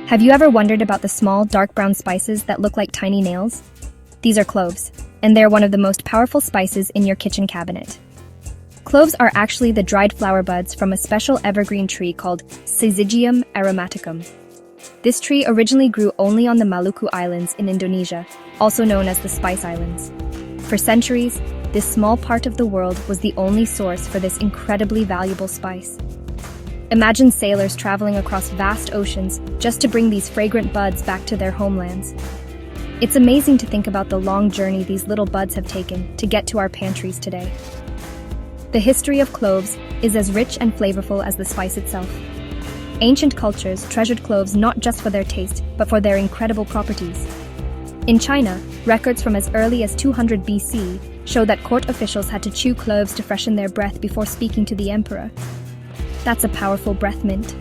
Have you ever wondered about the small, dark brown spices that look like tiny nails? These are cloves, and they're one of the most powerful spices in your kitchen cabinet. Cloves are actually the dried flower buds from a special evergreen tree called Syzygium aromaticum. This tree originally grew only on the Maluku Islands in Indonesia, also known as the Spice Islands. For centuries, this small part of the world was the only source for this incredibly valuable spice. Imagine sailors traveling across vast oceans just to bring these fragrant buds back to their homelands. It's amazing to think about the long journey these little buds have taken to get to our pantries today. The history of cloves is as rich and flavorful as the spice itself. Ancient cultures treasured cloves not just for their taste, but for their incredible properties. In China, records from as early as 200 BC show that court officials had to chew cloves to freshen their breath before speaking to the emperor. That's a powerful breath mint.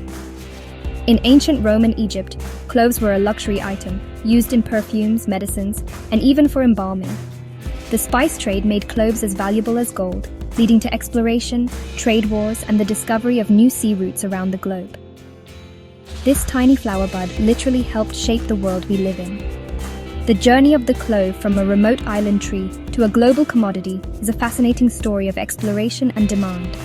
In ancient Rome and Egypt, cloves were a luxury item, used in perfumes, medicines, and even for embalming. The spice trade made cloves as valuable as gold, leading to exploration, trade wars, and the discovery of new sea routes around the globe. This tiny flower bud literally helped shape the world we live in. The journey of the clove from a remote island tree to a global commodity is a fascinating story of exploration and demand.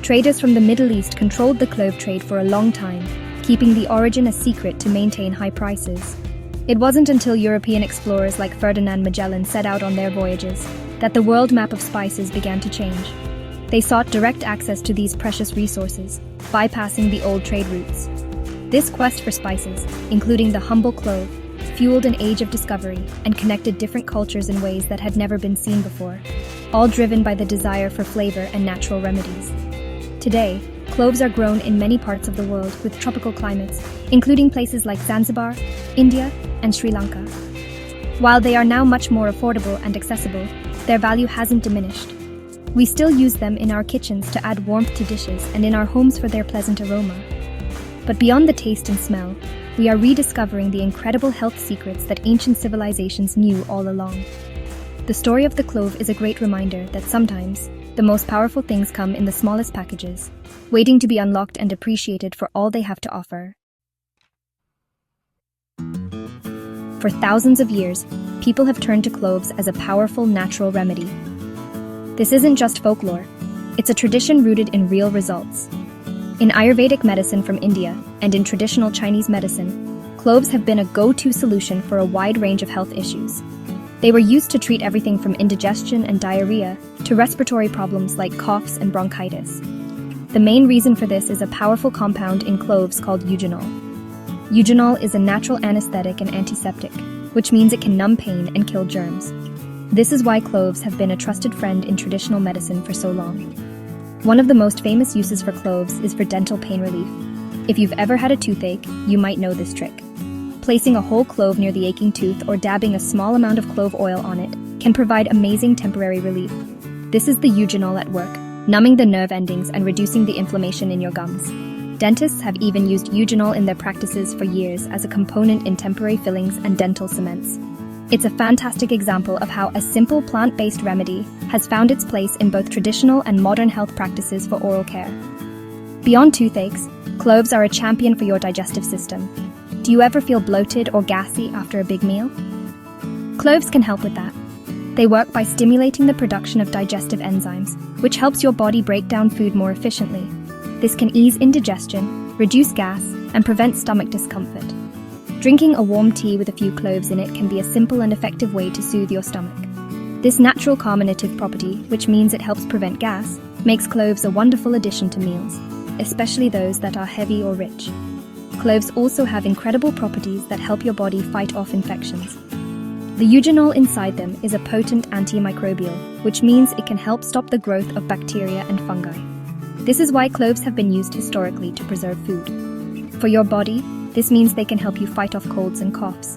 Traders from the Middle East controlled the clove trade for a long time, keeping the origin a secret to maintain high prices. It wasn't until European explorers like Ferdinand Magellan set out on their voyages that the world map of spices began to change. They sought direct access to these precious resources, bypassing the old trade routes. This quest for spices, including the humble clove, fueled an age of discovery and connected different cultures in ways that had never been seen before, all driven by the desire for flavor and natural remedies. Today, cloves are grown in many parts of the world with tropical climates, including places like Zanzibar, India, and Sri Lanka. While they are now much more affordable and accessible, their value hasn't diminished. We still use them in our kitchens to add warmth to dishes and in our homes for their pleasant aroma. But beyond the taste and smell, we are rediscovering the incredible health secrets that ancient civilizations knew all along. The story of the clove is a great reminder that sometimes the most powerful things come in the smallest packages, waiting to be unlocked and appreciated for all they have to offer. For thousands of years, people have turned to cloves as a powerful natural remedy. This isn't just folklore, it's a tradition rooted in real results. In Ayurvedic medicine from India and in traditional Chinese medicine, cloves have been a go-to solution for a wide range of health issues. They were used to treat everything from indigestion and diarrhea to respiratory problems like coughs and bronchitis. The main reason for this is a powerful compound in cloves called eugenol. Eugenol is a natural anesthetic and antiseptic, which means it can numb pain and kill germs. This is why cloves have been a trusted friend in traditional medicine for so long. One of the most famous uses for cloves is for dental pain relief. If you've ever had a toothache, you might know this trick. Placing a whole clove near the aching tooth or dabbing a small amount of clove oil on it can provide amazing temporary relief. This is the eugenol at work, numbing the nerve endings and reducing the inflammation in your gums. Dentists have even used eugenol in their practices for years as a component in temporary fillings and dental cements. It's a fantastic example of how a simple plant-based remedy has found its place in both traditional and modern health practices for oral care. Beyond toothaches, cloves are a champion for your digestive system. Do you ever feel bloated or gassy after a big meal? Cloves can help with that. They work by stimulating the production of digestive enzymes, which helps your body break down food more efficiently. This can ease indigestion, reduce gas, and prevent stomach discomfort. Drinking a warm tea with a few cloves in it can be a simple and effective way to soothe your stomach. This natural carminative property, which means it helps prevent gas, makes cloves a wonderful addition to meals, especially those that are heavy or rich. Cloves also have incredible properties that help your body fight off infections. The eugenol inside them is a potent antimicrobial, which means it can help stop the growth of bacteria and fungi. This is why cloves have been used historically to preserve food. For your body, this means they can help you fight off colds and coughs.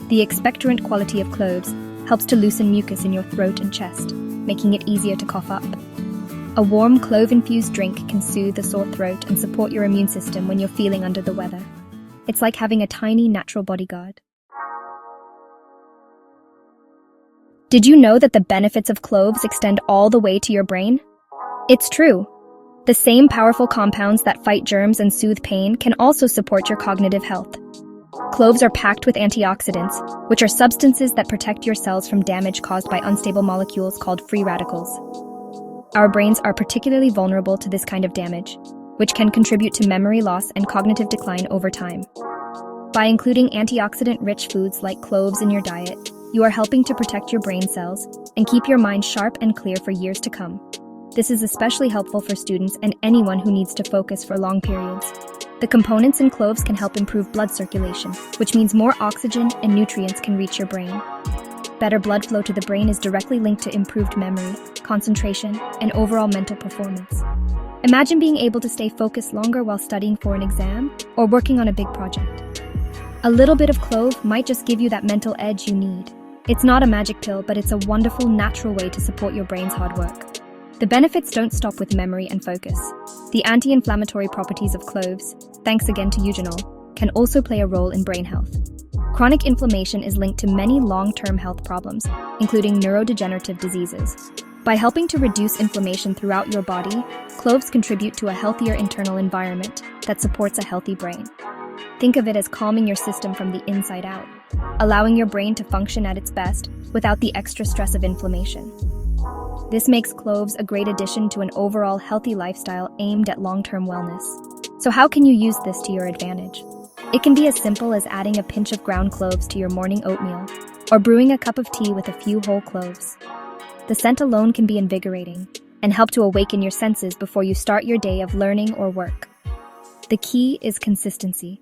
The expectorant quality of cloves helps to loosen mucus in your throat and chest, making it easier to cough up. A warm clove-infused drink can soothe a sore throat and support your immune system when you're feeling under the weather. It's like having a tiny natural bodyguard. Did you know that the benefits of cloves extend all the way to your brain? It's true. The same powerful compounds that fight germs and soothe pain can also support your cognitive health. Cloves are packed with antioxidants, which are substances that protect your cells from damage caused by unstable molecules called free radicals. Our brains are particularly vulnerable to this kind of damage, which can contribute to memory loss and cognitive decline over time. By including antioxidant-rich foods like cloves in your diet, you are helping to protect your brain cells and keep your mind sharp and clear for years to come. This is especially helpful for students and anyone who needs to focus for long periods. The components in cloves can help improve blood circulation, which means more oxygen and nutrients can reach your brain. Better blood flow to the brain is directly linked to improved memory, concentration, and overall mental performance. Imagine being able to stay focused longer while studying for an exam or working on a big project. A little bit of clove might just give you that mental edge you need. It's not a magic pill, but it's a wonderful, natural way to support your brain's hard work. The benefits don't stop with memory and focus. The anti-inflammatory properties of cloves, thanks again to eugenol, can also play a role in brain health. Chronic inflammation is linked to many long-term health problems, including neurodegenerative diseases. By helping to reduce inflammation throughout your body, cloves contribute to a healthier internal environment that supports a healthy brain. Think of it as calming your system from the inside out, allowing your brain to function at its best without the extra stress of inflammation. This makes cloves a great addition to an overall healthy lifestyle aimed at long-term wellness. So how can you use this to your advantage? It can be as simple as adding a pinch of ground cloves to your morning oatmeal, or brewing a cup of tea with a few whole cloves. The scent alone can be invigorating and help to awaken your senses before you start your day of learning or work. The key is consistency.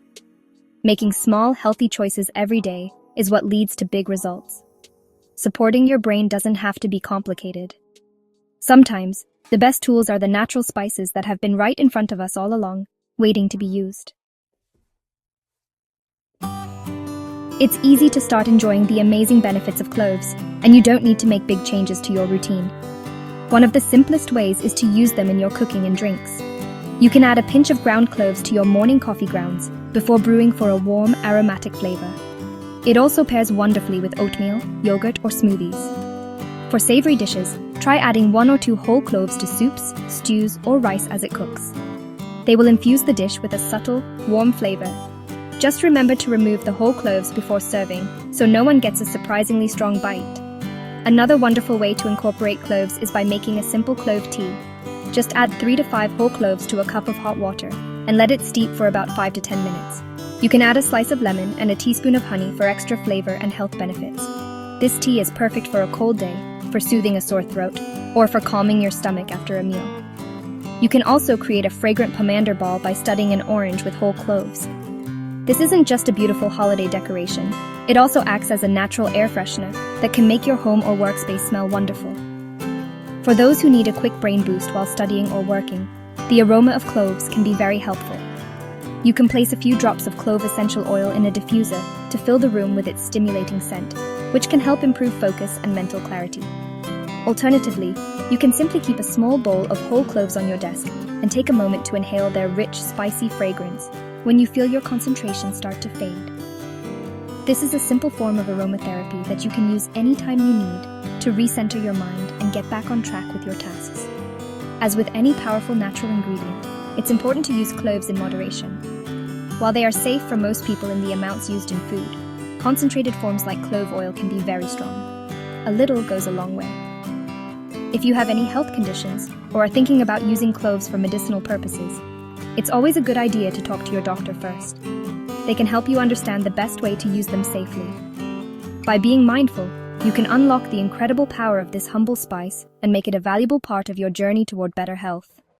Making small, healthy choices every day is what leads to big results. Supporting your brain doesn't have to be complicated. Sometimes, the best tools are the natural spices that have been right in front of us all along, waiting to be used. It's easy to start enjoying the amazing benefits of cloves, and you don't need to make big changes to your routine. One of the simplest ways is to use them in your cooking and drinks. You can add a pinch of ground cloves to your morning coffee grounds before brewing for a warm, aromatic flavor. It also pairs wonderfully with oatmeal, yogurt, or smoothies. For savory dishes, try adding 1 or 2 whole cloves to soups, stews, or rice as it cooks. They will infuse the dish with a subtle, warm flavor. Just remember to remove the whole cloves before serving, so no one gets a surprisingly strong bite. Another wonderful way to incorporate cloves is by making a simple clove tea. Just add 3 to 5 whole cloves to a cup of hot water and let it steep for about 5 to 10 minutes. You can add a slice of lemon and a teaspoon of honey for extra flavor and health benefits. This tea is perfect for a cold day, for soothing a sore throat, or for calming your stomach after a meal. You can also create a fragrant pomander ball by studding an orange with whole cloves. This isn't just a beautiful holiday decoration, it also acts as a natural air freshener that can make your home or workspace smell wonderful. For those who need a quick brain boost while studying or working, the aroma of cloves can be very helpful. You can place a few drops of clove essential oil in a diffuser to fill the room with its stimulating scent, which can help improve focus and mental clarity. Alternatively, you can simply keep a small bowl of whole cloves on your desk and take a moment to inhale their rich, spicy fragrance when you feel your concentration start to fade. This is a simple form of aromatherapy that you can use anytime you need to recenter your mind and get back on track with your tasks. As with any powerful natural ingredient, it's important to use cloves in moderation. While they are safe for most people in the amounts used in food, concentrated forms like clove oil can be very strong. A little goes a long way. If you have any health conditions or are thinking about using cloves for medicinal purposes, it's always a good idea to talk to your doctor first. They can help you understand the best way to use them safely. By being mindful, you can unlock the incredible power of this humble spice and make it a valuable part of your journey toward better health.